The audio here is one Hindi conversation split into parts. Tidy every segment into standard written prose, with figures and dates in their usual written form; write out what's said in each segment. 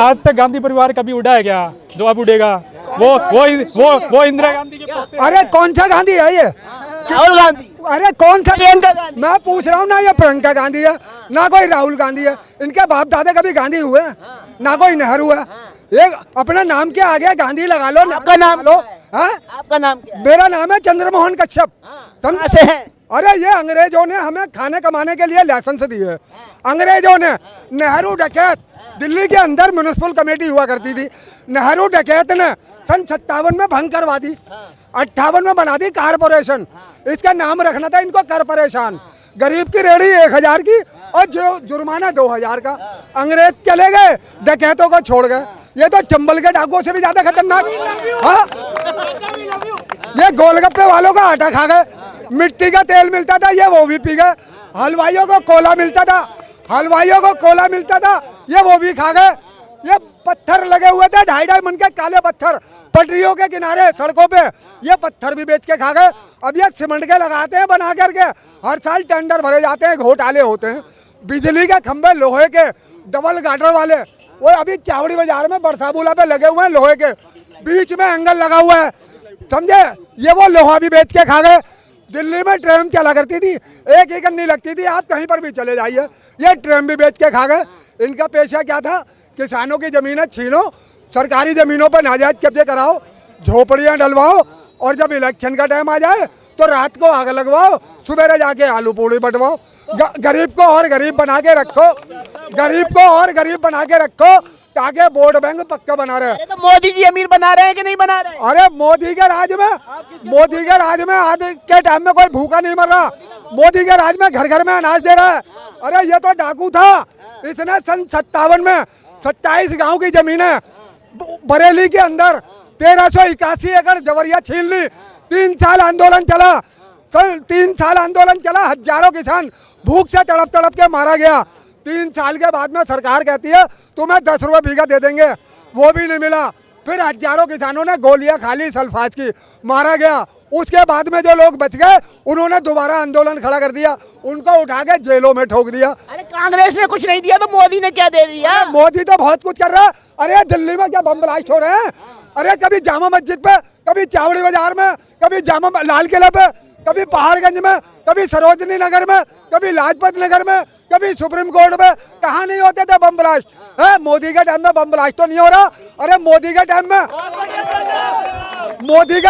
आज तक गांधी परिवार कभी उड़ा है क्या जो अब उड़ेगा? वो इंदिरा गांधी के पोते। अरे कौन सा गांधी है ये? राहुल गांधी। अरे कौन सा? प्रियंका गांधी। मैं पूछ रहा हूँ ना, ये प्रियंका गांधी है ना कोई राहुल गांधी है। इनके बाप दादा कभी गांधी हुए हैं? ना कोई नेहरू है। ये अपना नाम के आगे गांधी लगा लो। आपका नाम लो। हाँ, आपका नाम क्या है? मेरा नाम है चंद्रमोहन कश्यप। कहाँ से है? अरे ये अंग्रेजों ने हमें खाने कमाने के लिए लाइसेंस दिए। अंग्रेजों ने, नेहरू डकैत, दिल्ली के अंदर म्युनिसिपल कमेटी हुआ करती थी। नेहरू डकैत ने सन 57 में भंग करवा दी, 58 में बना दी कारपोरेशन। इसका नाम रखना था इनको कारपोरेशन। गरीब की रेहड़ी 1000 की और जो जुर्माना 2000 का। अंग्रेज चले गए, डकैतों को छोड़ गए। ये तो चंबल के डाकुओं से भी ज्यादा खतरनाक। हाँ, ये गोलगप्पे वालों का आटा खा गए, मिट्टी का तेल मिलता था ये वो भी पी गए। हलवाइयों को कोला मिलता था, ये वो भी खा गए। ये पत्थर लगे हुए थे 2.5 मन के काले पत्थर पटरियों के किनारे सड़कों पे, ये पत्थर भी बेच के खा गए। अब ये सीमेंट के लगाते हैं बना करके, हर साल टेंडर भरे जाते हैं, घोटाले होते हैं। बिजली के खंभे लोहे के डबल गार्डर वाले, वो अभी चावड़ी बाजार में बरसाबुला पे लगे हुए हैं लोहे के, बीच में एंगल लगा हुआ है, समझे? ये वो लोहा भी बेच के खा गए। दिल्ली में ट्रेन चला करती थी, 1 एकड़ नहीं लगती थी, आप कहीं पर भी चले जाइए, ये ट्रेन भी बेच के खा गए। इनका पेशा क्या था? किसानों की जमीनें छीनो, सरकारी जमीनों पर नाजायज कब्जे कराओ, झोपड़ियां डलवाओ, और जब इलेक्शन का टाइम आ जाए तो रात को आग लगवाओ, सुबह जाके आलू पूड़ी बंटवाओ। गरीब को और गरीब बना के रखो, ताकि वोट बैंक पक्का बना रहे। तो मोदी जी अमीर बना रहे हैं कि नहीं बना रहे? अरे मोदी के राज में आज के टाइम में कोई भूखा नहीं मर रहा। मोदी के राज में घर घर में अनाज दे रहा है। अरे ये तो डाकू था, इसने सन 57 में 27 गांव की जमीनें बरेली के अंदर 1381 एकड़ जवरिया छीन ली। 3 साल आंदोलन चला, हजारों किसान भूख से तड़प के मारा गया। 3 साल के बाद में सरकार कहती है तुम्हें 10 रुपये बीघा दे देंगे, वो भी नहीं मिला। फिर हजारों किसानों ने गोलियां खा ली सल्फाज की, मारा गया। उसके बाद में जो लोग बच गए उन्होंने दोबारा आंदोलन खड़ा कर दिया, उनको उठा के जेलों में ठोक दिया। अरे कांग्रेस ने कुछ नहीं दिया तो मोदी ने क्या दे दिया? मोदी तो बहुत कुछ कर रहा है। अरे दिल्ली में क्या बम ब्लास्ट हो रहे हैं? अरे कभी जामा मस्जिद पे, कभी चावड़ी बाजार में, कभी लाल किले पे, कभी पहाड़गंज में, कभी सरोजनी नगर में, कभी लाजपत नगर में, कभी सुप्रीम कोर्ट में। कहाँ नहीं होते थे बम ब्लास्ट? है मोदी के टाइम में बम ब्लास्ट तो नहीं हो रहा। अरे मोदी के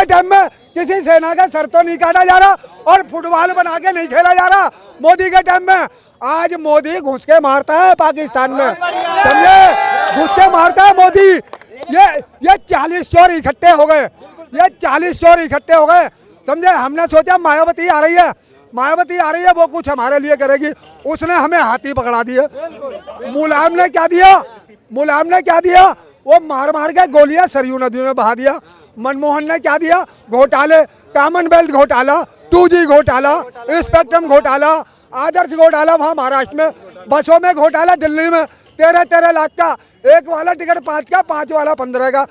टाइम में किसी सेना का सर तो नहीं काटा जा रहा और फुटबॉल बना के नहीं खेला जा रहा मोदी के टाइम में। आज मोदी घुस के मारता है पाकिस्तान में, समझे? घुस के मारता है मोदी। ये 40 चोर इकट्ठे हो गए, समझे? हमने सोचा मायावती आ रही है, वो कुछ हमारे लिए करेगी। उसने हमें हाथी पकड़ा दिए। मुलायम ने क्या दिया? वो मार के गोलियां सरयू नदी में बहा दिया। मनमोहन ने क्या दिया? घोटाले, कॉमनवेल्थ घोटाला, 2G घोटाला, स्पेक्ट्रम घोटाला, आदर्श घोटाला वहाँ महाराष्ट्र में, बसों में घोटाला दिल्ली में 13 लाख का, एक वाला टिकट 5 का, 5 वाला 15 का।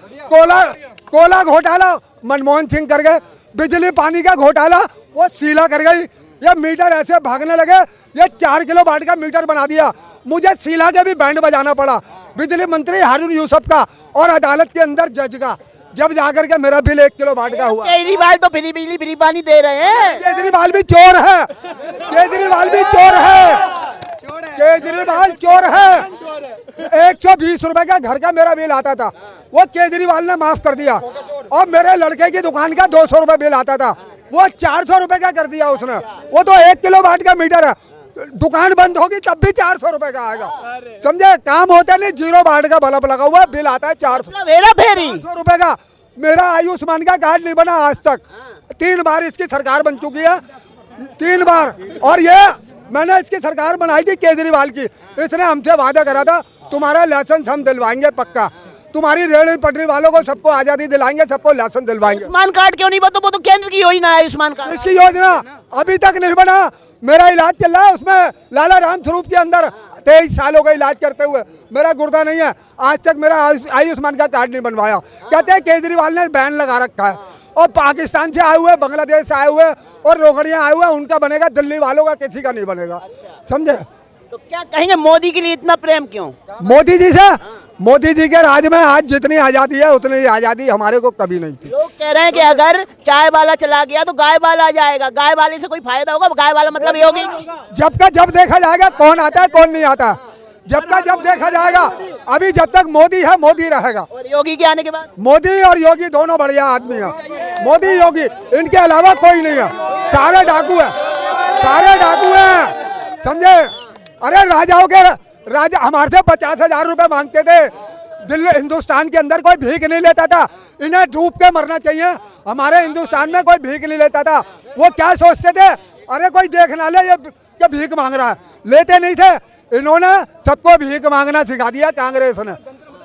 कोला घोटाला मनमोहन सिंह कर गए। बिजली पानी का घोटाला वो शीला कर गई। ये मीटर ऐसे भागने लगे, ये 4 किलोवाट का मीटर बना दिया। मुझे शीला के भी बैंड बजाना पड़ा, बिजली मंत्री हारून यूसुफ का और अदालत के अंदर जज का, जब जाकर के मेरा बिल 1 किलोवाट का हुआ। केजरीवाल तो फ्री बिजली फ्री पानी दे रहे हैं। केजरीवाल भी चोर है, केजरीवाल चोर है। 120 रुपए का घर का मेरा बिल आता था, वो केजरीवाल ने माफ कर दिया। और मेरे लड़के की दुकान का 200 रुपए बिल आता था, वो 400 रुपए का कर दिया उसने। वो तो 1 किलोवाट का मीटर है, दुकान बंद होगी तब भी 400 रुपए का आएगा, समझे? काम होता नहीं, 0 वाट का बल्ब लगा हुआ, बिल आता है 400 रुपए का। मेरा आयुष्मान का कार्ड नहीं बना आज तक। 3 बार इसकी सरकार बन चुकी है, 3 बार। और ये मैंने इसकी सरकार बनाई थी केजरीवाल की। इसने हमसे वादा करा था तुम्हारा लाइसेंस हम दिलवाएंगे पक्का, तुम्हारी रेल पटरी वालों को सबको आजादी दिलाएंगे, सबको लाइसेंस दिलवाएंगे। आयुष्मान कार्ड क्यों नहीं बना? वो तो केंद्र की योजना है आयुष्मान कार्ड। इसकी योजना अभी तक नहीं बना। मेरा इलाज चल रहा है उसमें, लाला राम स्वरूप के अंदर 23 साल हो गए इलाज करते हुए। मेरा गुर्दा नहीं है, आज तक मेरा आयुष्मान का कार्ड नहीं बनवाया। कहते हैं केजरीवाल ने बैन लगा रखा है, और पाकिस्तान से आए हुए, बांग्लादेश से आए हुए और रोकड़ियाँ आए हुए, उनका बनेगा, दिल्ली वालों का किसी का नहीं बनेगा, समझे? तो क्या कहेंगे मोदी के लिए इतना प्रेम क्यों? मोदी जी से, मोदी जी के राज में आज जितनी आज़ादी है उतनी आज़ादी हमारे को कभी नहीं थी। लोग कह रहे हैं कि अगर चाय वाला चला गया तो गाय वाला आ जाएगा, गाय वाले से कोई फायदा होगा? गाय वाला मतलब योगी? जब का जब देखा जाएगा कौन आता है कौन नहीं आता, जब का जब देखा जाएगा। अभी जब तक मोदी है मोदी रहेगा। और योगी के आने के बाद? मोदी और योगी दोनों बढ़िया आदमी हैं। मोदी योगी इनके अलावा कोई नहीं है। सारे डाकू है, सारे डाकू हैं, समझे। अरे राजाओं के राजा हमारे से 50,000 रुपए मांगते थे। दिल्ली हिंदुस्तान के अंदर कोई भीख नहीं लेता था। इन्हें डूब के मरना चाहिए। हमारे हिंदुस्तान में कोई भीख नहीं लेता था। वो क्या सोचते थे, अरे कोई देख ना ले ये क्या भीख मांग रहा है, लेते नहीं थे। इन्होंने सबको भीख मांगना सिखा दिया कांग्रेस ने,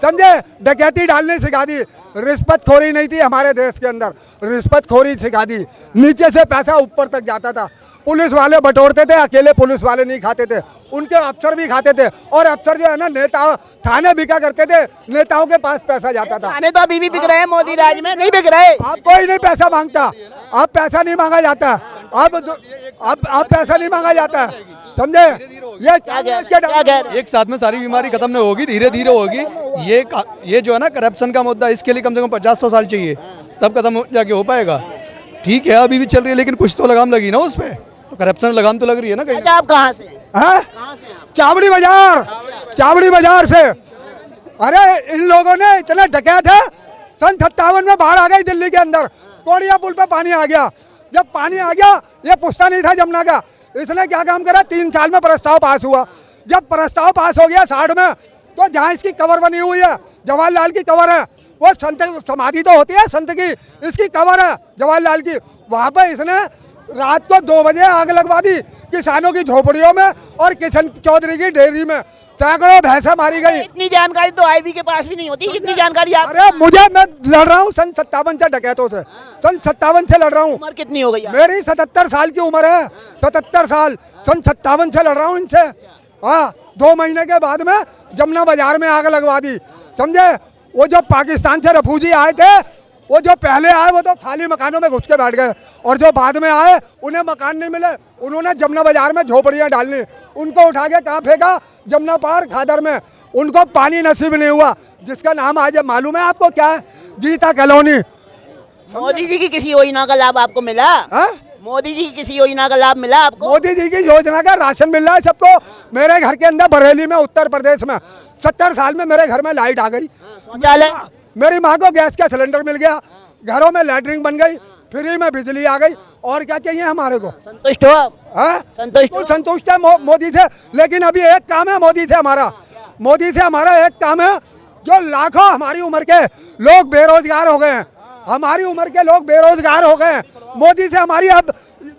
समझे। डकैती डालनी सिखा दी। रिश्वतखोरी नहीं थी हमारे देश के अंदर, रिश्वतखोरी सिखा दी। नीचे से पैसा ऊपर तक जाता था। पुलिस वाले बटोरते थे, अकेले पुलिस वाले नहीं खाते थे, उनके अफसर भी खाते थे। और अफसर जो है ना नेता थाने बिका करते थे, नेताओं के पास पैसा जाता था। थाने तो अभी भी बिक रहे हैं, मोदी राज में नहीं बिक रहे। अब कोई नहीं पैसा मांगता, अब पैसा नहीं मांगा जाता। अब पैसा नहीं मांगा जाता, समझे। ये क्या एक साथ में सारी बीमारी खत्म नहीं होगी, धीरे धीरे होगी। ये जो है ना करप्शन का मुद्दा, इसके लिए कम से कम 50-100 साल चाहिए, तब खत्म जाके हो पाएगा। ठीक है अभी भी चल रही है, लेकिन कुछ तो लगाम लगी ना उस पर, तो करप्शन लगाम तो लग रही है ना कहीं। अच्छा आप कहाँ से? चावड़ी बाजार, चावड़ी बाजार से। अरे इन लोगों ने इतने डकैत है। सन 57 में बाढ़ आ गई दिल्ली के अंदर, कोड़िया पुल पे पानी आ गया। जब पानी आ गया, ये पुश्ता नहीं था जमुना का। इसने क्या काम करा, 3 साल में प्रस्ताव पास हुआ। जब प्रस्ताव पास हो गया 60 में, तो जहाँ इसकी कवर बनी हुई है, जवाहरलाल की कवर है, वो संत समाधि तो होती है संत की, इसकी कवर है जवाहरलाल की। वहाँ पे इसने रात को 2 बजे आग लगवा दी किसानों की झोपड़ियों में और किशन चौधरी की डेयरी में। सैकड़ों भैंसा मारी गई। इतनी जानकारी तो आईबी के पास भी नहीं होती, कितनी जानकारी आप? अरे मैं लड़ रहा हूँ सन 57 से डकैतों से, सन 57 से लड़ रहा हूँ। उम्र कितनी हो गई आप? मेरी 77 साल की उम्र है, 77 साल। सन 57 से लड़ रहा हूँ इनसे। हाँ 2 महीने के बाद में जमुना बाजार में आग लगवा दी, समझे। वो जो पाकिस्तान से रफूजी आए थे, वो जो पहले आए वो तो खाली मकानों में घुस के बैठ गए, और जो बाद में आए उन्हें मकान नहीं मिले, उन्होंने जमुना बाजार में झोपड़ियाँ डालनी। उनको उठा के कहाँ फेंका, जमुना पार खादर में। उनको पानी नसीब नहीं हुआ, जिसका नाम आज मालूम है आपको क्या है, गीता कॉलोनी। मोदी जी की किसी योजना का लाभ आपको मिला? मोदी जी की किसी योजना का लाभ मिला आपको? मोदी जी की योजना का राशन मिल रहा है सबको। मेरे घर के अंदर बरेली में, उत्तर प्रदेश में 70 साल में मेरे घर में लाइट आ गई। शौचालय? मेरी माँ को गैस का सिलेंडर मिल गया, घरों में लैटरिन बन गई, फ्री में बिजली आ गई। और क्या चाहिए हमारे को? संतुष्ट हो आप? संतुष्ट है मोदी से। लेकिन अभी एक काम है मोदी से हमारा, मोदी से हमारा एक काम है, जो लाखों हमारी उम्र के लोग बेरोजगार हो गए हैं, हमारी उम्र के लोग बेरोजगार हो गए हैं। मोदी से हमारी अब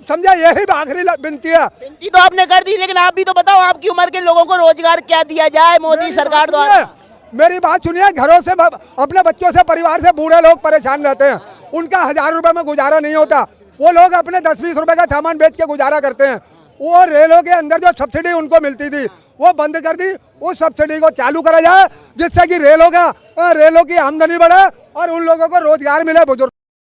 समझा यही आखिरी विनती है। विनती तो आपने कर दी, लेकिन आप भी तो बताओ आपकी उम्र के लोगों को रोजगार क्या दिया जाए मोदी सरकार द्वारा? मेरी बात सुनिए, घरों से अपने बच्चों से, परिवार से बूढ़े लोग परेशान रहते हैं, उनका 1000 रुपए में गुजारा नहीं होता। वो लोग अपने 10-20 रुपए का सामान बेच के गुजारा करते हैं। वो रेलों के अंदर जो सब्सिडी उनको मिलती थी वो बंद कर दी, उस सब्सिडी को चालू करा जाए, जिससे कि रेलों की आमदनी बढ़े और उन लोगों को रोजगार मिले। बुजुर्ग